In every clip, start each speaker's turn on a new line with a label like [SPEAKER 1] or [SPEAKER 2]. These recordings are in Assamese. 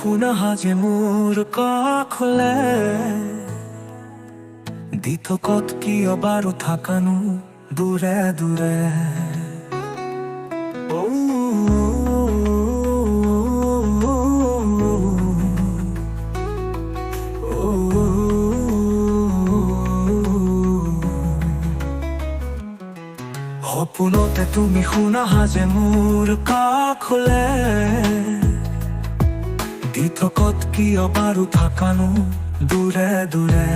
[SPEAKER 1] শুনা সাজে মোৰ কাষলে দিঠকত কিয় বাৰু থাকানো দূৰে দূৰে সপোনতে তুমি শুনা সাজে মোৰ কাষলে দিঠকত কিয় বাৰু থাকানো দূৰে দূৰে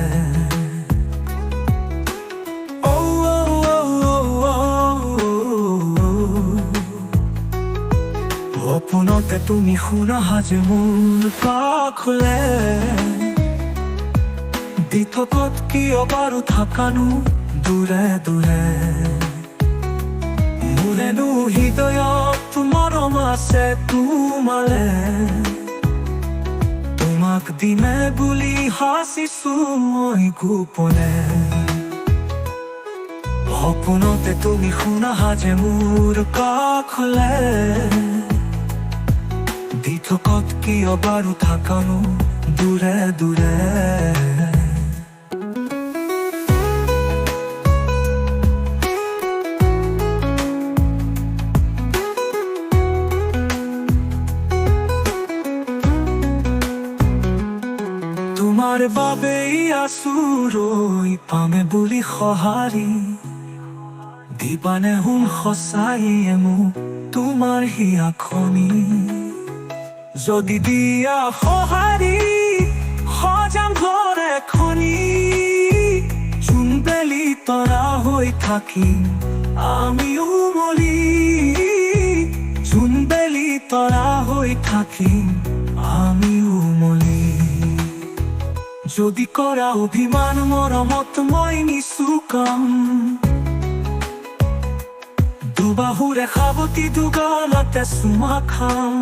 [SPEAKER 1] সপোনতে তুমি শুনা সাজে মোৰ কাষলে দিঠকত কিয় বাৰু থাকানো দূৰে দূৰে মোৰেনো হৃদয়ত মৰম আছে তোমালে তোমাক দিনে বুলি সাচিছো মই গোপনে সপোনতে তুমি শুনা সাজে মোৰ কাষলে দিঠকত কিয় বাৰু থাকানো দূৰে দূৰে তোমাৰ বাবেই আছো ৰৈ পামে বুলি সঁহাৰি দিবানে শুন সঁচায়ে মোক তোমাৰ হিয়াখনি যদি দিয়া সঁহাৰি সজাম ঘৰ এখনি জোনবেলি তৰা হৈ থাকিম আমি উমলি জোনবেলি তৰা হৈ থাকিম আমি উমলি যদি কৰা অভিমান মৰমত মই নিচুকাম দুবাহুৰে সাৱটি দুগালতে চুমা খাম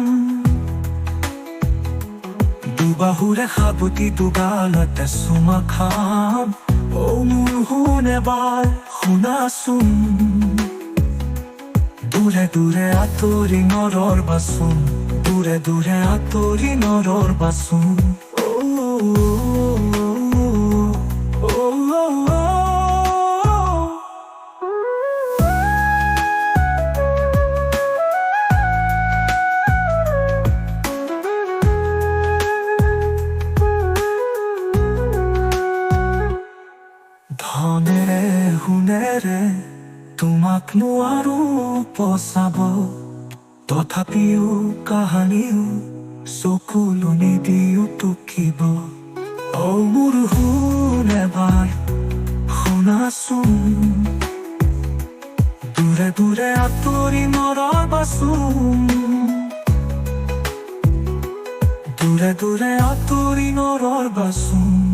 [SPEAKER 1] দুবাহুৰে সাৱটি দুগালতে চুমা খাম মোৰ শুন এবাৰ শুনাচোন দূৰে দূৰে আঁতৰি নৰৰ বাচোন দূৰে দূৰে আঁতৰি নৰৰ বাচোন ধনেৰে সোণেৰে তোমাক নোৱাৰো পচাব তথাপিও কাহানিও চকুলো নিদিও টুকিব মোৰ শুন এবাৰ শুনাচোন দূৰে দূৰে আঁতৰি নৰৰ বাচোন দূৰে দূৰে আঁতৰি নৰৰ বাচোন